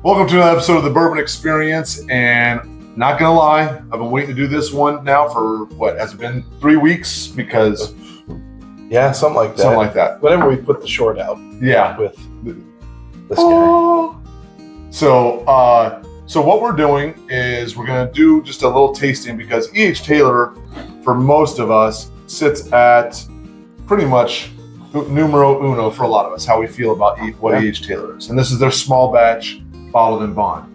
Welcome to another episode of the Bourbon Experience, and not gonna lie, I've been waiting to do this one now for what has it been 3 weeks because yeah, something like that. Whenever we put the short out, yeah, with this guy. So what we're doing is we're gonna do just a little tasting because EH Taylor, for most of us, sits at pretty much numero uno for a lot of us, how we feel about what EH Taylor is. And this is their small batch bottled in bond.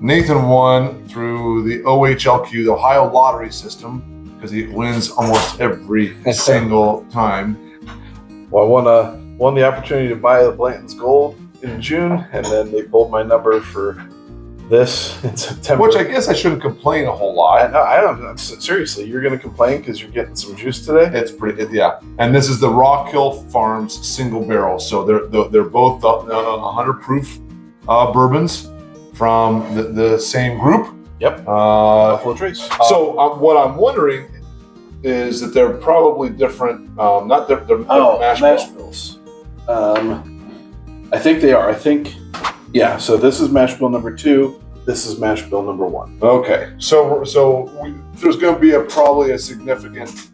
Nathan won through the OHLQ, the Ohio Lottery System, because he wins almost every single time. Well, I won the opportunity to buy the Blanton's Gold in June, and then they pulled my number for this in September. Which I guess I shouldn't complain a whole lot. I don't. Seriously, you're going to complain because you're getting some juice today? It's pretty, yeah. And this is the Rock Hill Farms single barrel. So they're both 100 proof bourbons from the same group. Yep. Buffalo Trace. So what I'm wondering is that they're probably different. Not they're different mash bills. I think they are. Yeah, so this is mash bill number 2. This is mash bill number 1. Okay, so there's going to be probably a significant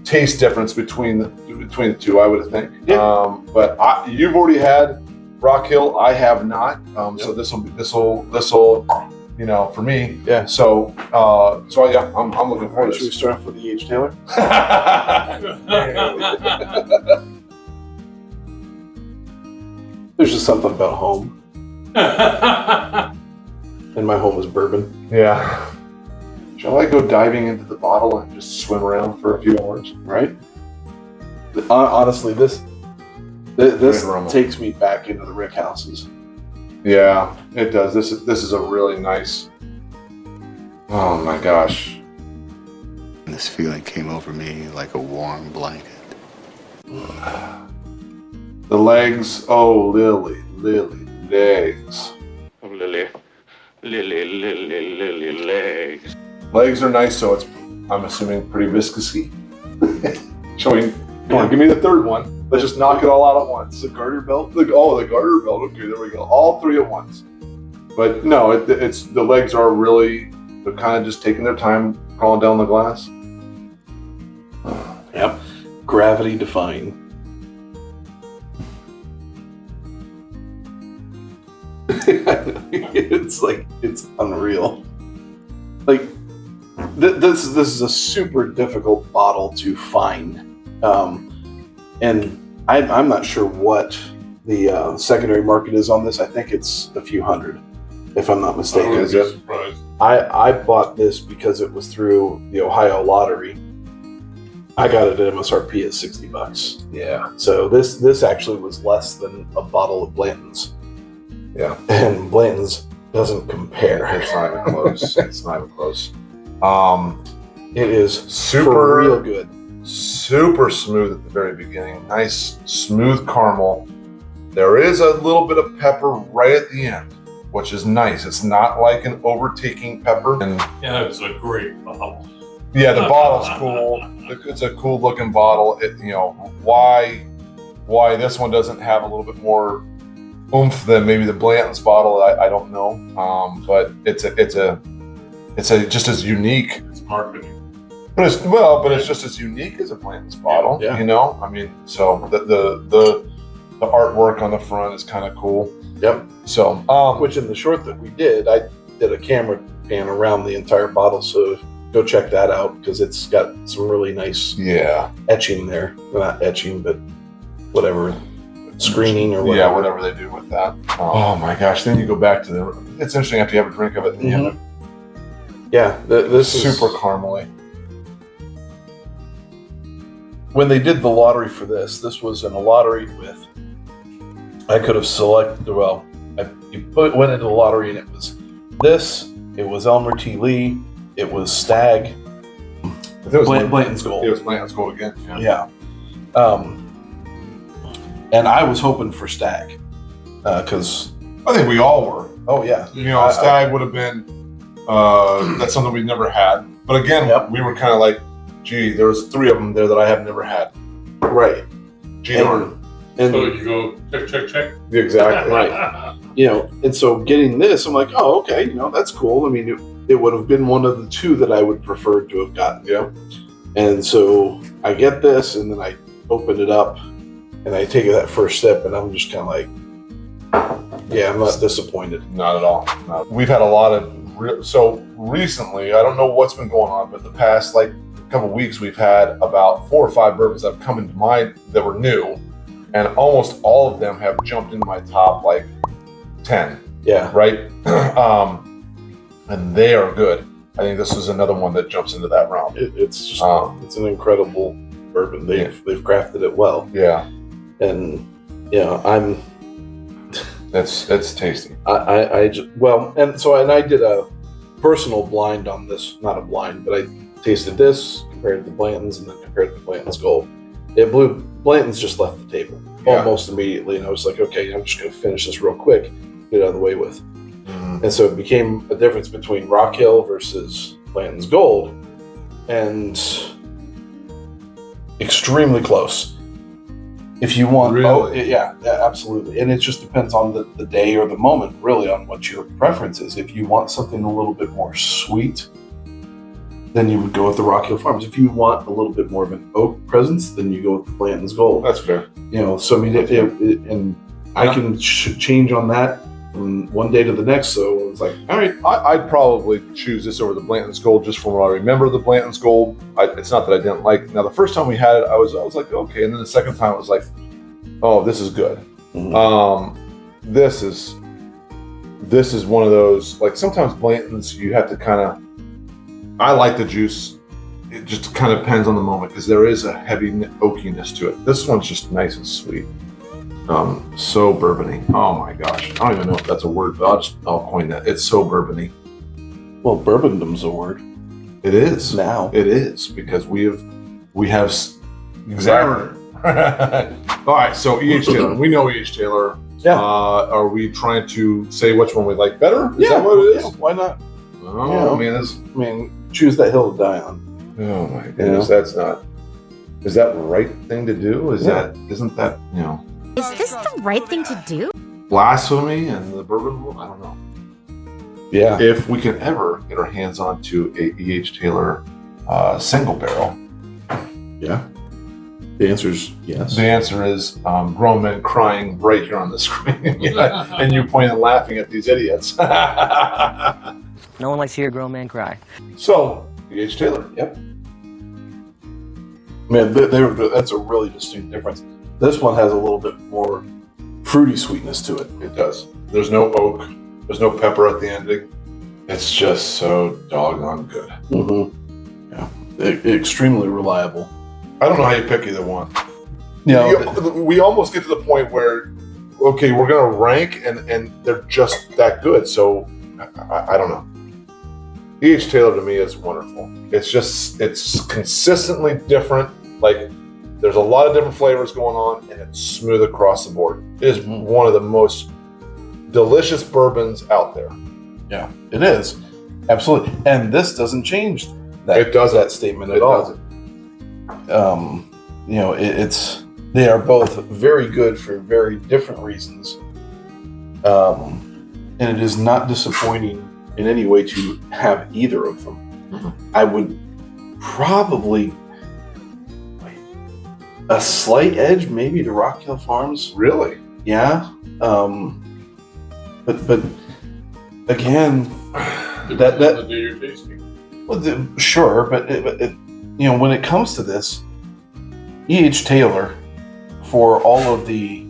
taste difference between the two, I would think. Yeah. But you've already had Rock Hill. I have not. So this will for me. Yeah. So yeah, I'm looking forward to this. Should we start off with EH Taylor? There's just something about home. And my home is bourbon. Yeah. Shall I go diving into the bottle and just swim around for a few hours? Right? Honestly, this takes me back into the Rick houses. Yeah, it does. This is a really nice. Oh my gosh. This feeling came over me like a warm blanket. The legs, oh Lily, legs. Oh, Lily, legs. Legs are nice, so it's, I'm assuming, pretty viscousy. Come on, give me the third one. Let's just knock it all out at once. The garter belt? The garter belt. Okay, there we go. All three at once. But no, it's the legs are really, they're kind of just taking their time crawling down the glass. Yep. Gravity defying. it's unreal. Like this is a super difficult bottle to find, and I'm not sure what the secondary market is on this. I think it's a few hundred, if I'm not mistaken. Is it? I bought this because it was through the Ohio Lottery. I got it at MSRP at $60. Yeah. So this actually was less than a bottle of Blanton's. Yeah. And Blanton's doesn't compare. It's not even close. It's not even close. It is super real good. Super smooth at the very beginning. Nice smooth caramel. There is a little bit of pepper right at the end, which is nice. It's not like an overtaking pepper. And yeah, it's a great bottle. yeah, the bottle's cool. It's a cool looking bottle. Why this one doesn't have a little bit more oomph than maybe the Blanton's bottle, I don't know. But it's just as unique. It's marketing. But it's just as unique as a Blanton's bottle. Yeah. I mean, so the artwork on the front is kind of cool. Yep. So which in the short that we did, I did a camera pan around the entire bottle, so go check that out because it's got some really nice etching there. Well, not etching, but whatever. Screening or whatever. Yeah, whatever they do with that. Oh my gosh! Then you go back to it's interesting after you have a drink of it. And you have this is super caramely. When they did the lottery for this was in a lottery with. I could have selected. Well, went into the lottery and it was this. It was Elmer T. Lee. It was Stag. Blanton's Gold. It was Blanton's Gold again. Yeah. And I was hoping for Stag, because I think we all were. Oh yeah, Stag would have been. That's something we've never had. But again, we were kind of like, gee, there was 3 of them there that I have never had. Right. Gee darn. And So you go check. Exactly. Right. And so getting this, I'm like, oh, okay, that's cool. I mean, it would have been one of the two that I would prefer to have gotten. Yeah. And so I get this, and then I open it up, and I take that first sip, and I'm just kind of like, yeah, I'm not disappointed. Not at all. No. We've had a lot of so recently. I don't know what's been going on, but the past couple weeks we've had about 4 or 5 bourbons that have come into mind that were new, and almost all of them have jumped into my top 10. Yeah. Right. And they are good. I think this is another one that jumps into that realm. It's just it's an incredible bourbon. They've crafted it well. Yeah. And it's tasty. I did a personal blind on this, not a blind, but I tasted this, compared to Blanton's, and then compared to Blanton's Gold. Blanton's just left the table almost immediately, and I was like, okay, I'm just going to finish this real quick, get it out of the way with. Mm-hmm. And so it became a difference between Rock Hill versus Blanton's Gold, and extremely close. If you want, really? Yeah, absolutely. And it just depends on the day or the moment, really, on what your preference is. If you want something a little bit more sweet, then you would go with the Rock Hill Farms. If you want a little bit more of an oak presence, then you go with the Blanton's Gold. That's fair. So I mean, I can change on that from one day to the next. So it's like, all right, I'd probably choose this over the Blanton's Gold just from what I remember. The Blanton's Gold, it's not that I didn't like. Now the first time we had it, I was like, okay, and then the second time it was like, oh, this is good. Mm-hmm. This is one of those, sometimes Blanton's you have to kind of. I like the juice. It just kind of depends on the moment because there is a heavy oakiness to it. This one's just nice and sweet. So bourbony. Oh my gosh. I don't even know if that's a word, but I'll coin that. It's so bourbony. Well, bourbondom's a word. It is. Now. It is because we have exactly. All right, so EH Taylor. We know EH Taylor. Yeah. Are we trying to say which one we like better? Is that what it is? Yeah, why not? Oh, man, choose that hill to die on. Oh my goodness, that's not. Is that the right thing to do? Isn't that Is this the right thing to do? Blasphemy and the bourbon rule? I don't know. Yeah. If we can ever get our hands onto a EH Taylor single barrel. Yeah. The answer is yes. The answer is grown men crying right here on the screen. And you pointing and laughing at these idiots. No one likes to hear a grown man cry. So, EH Taylor. Yep. Man, that's a really distinct difference. This one has a little bit more fruity sweetness to it. It does. There's no oak. There's no pepper at the ending. It's just so doggone good. Mm-hmm. Yeah. Extremely reliable. I don't know how you pick either one. Yeah. We almost get to the point where, okay, we're going to rank and they're just that good. So, I don't know. EH Taylor to me is wonderful. It's consistently different. There's a lot of different flavors going on, and it's smooth across the board. It is one of the most delicious bourbons out there. Yeah, it is. Absolutely. And this doesn't change that statement at all. They are both very good for very different reasons. And it is not disappointing in any way to have either of them. Mm-hmm. I would probably a slight edge maybe to Rock Hill Farms. Really? Yeah. But again, that the day you're tasting. Well, sure, but when it comes to this, EH Taylor, for all of the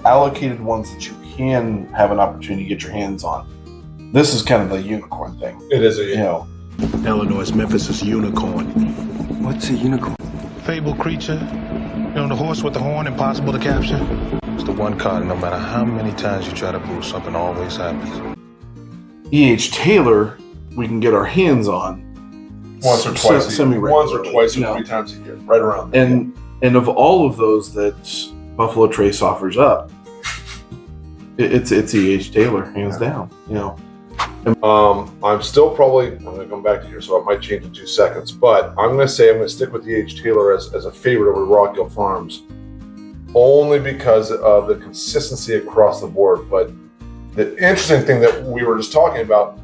allocated ones that you can have an opportunity to get your hands on, this is kind of the unicorn thing. It is a unicorn. Illinois, Memphis is unicorn. What's a unicorn? Fable creature. The horse with the horn, impossible to capture. It's the one card, no matter how many times you try to prove something, always happens. EH Taylor, we can get our hands on once or twice semi-regularly. Once or twice or 3 times a year, right around there. And of all of those that Buffalo Trace offers up, it's EH Taylor, hands down. I'm still probably, I'm going to come back to here, so it might change in 2 seconds, but I'm going to say I'm going to stick with EH Taylor as a favorite over Rock Hill Farms. only because of the consistency across the board. But the interesting thing that we were just talking about,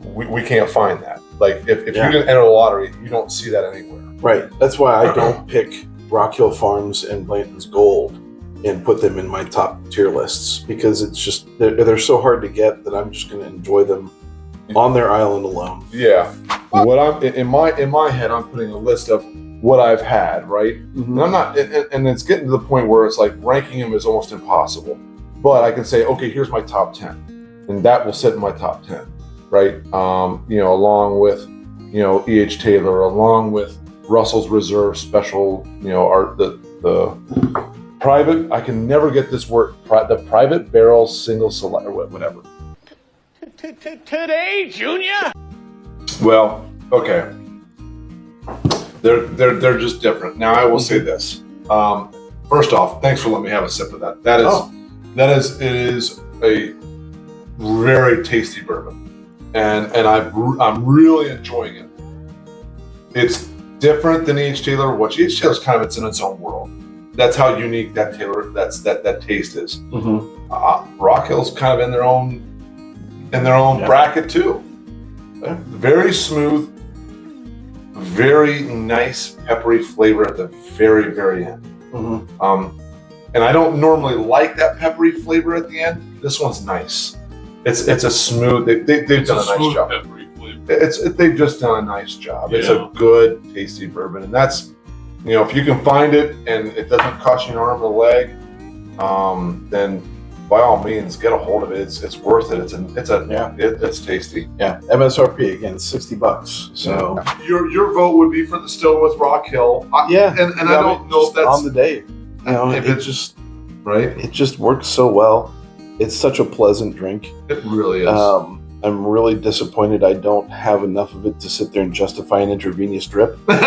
we can't find that. Like if you didn't enter the lottery, you don't see that anywhere. Right. That's why I don't pick Rock Hill Farms and Blanton's Gold and put them in my top tier lists, because it's just they're so hard to get that I'm just going to enjoy them on their island alone. Yeah. What I'm in my head, I'm putting a list of what I've had, right? Mm-hmm. And I'm not, and it's getting to the point where it's like ranking them is almost impossible. But I can say, okay, here's my top 10, and that will sit in my top 10, right? Along with, EH Taylor, along with Russell's Reserve Special, the private. I can never get this word. The private barrel single select, or whatever. Today, Junior. Well, okay. They're just different. Now I will say this. First off, thanks for letting me have a sip of that. It is a very tasty bourbon, and I'm really enjoying it. It's different than EH Taylor. What EH Taylor is kind of in its own world. That's how unique that Taylor that taste is. Mm-hmm. Rock Hill's kind of in their own bracket too. Very smooth, very nice peppery flavor at the very, very end. Mm-hmm. And I don't normally like that peppery flavor at the end. This one's nice. It's a smooth. They've done a nice job. They've just done a nice job. Yeah. It's a good, tasty bourbon, and that's, if you can find it and it doesn't cost you an arm and a leg, then by all means get a hold of it. It's worth it. It's tasty. Yeah, MSRP again, $60. So your vote would be for the still with Rock Hill. And I don't know if that's on the day. It just works so well. It's such a pleasant drink. It really is. I'm really disappointed I don't have enough of it to sit there and justify an intravenous drip. But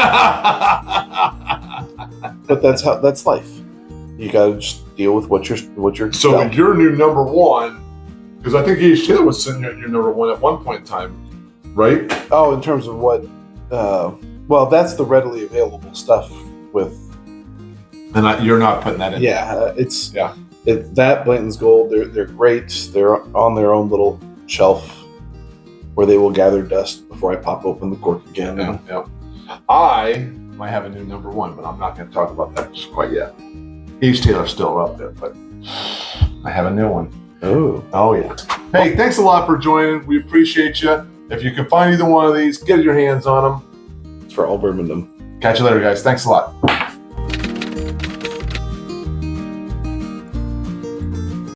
that's life. You got to just deal with what you're. So dealt. Your new number one, because I think EH Taylor was sitting at your number one at one point in time, right? Oh, in terms of what? Well, that's the readily available stuff with. And you're not putting that in. Yeah, that Blanton's Gold. They're great. They're on their own little shelf where they will gather dust before I pop open the cork again. Yeah. I might have a new number one, but I'm not going to talk about that just quite yet. EH Taylor's still up there, but I have a new one. Oh yeah. Hey, thanks a lot for joining. We appreciate you. If you can find either one of these, get your hands on them. It's for all bourbondom. Catch you later, guys. Thanks a lot.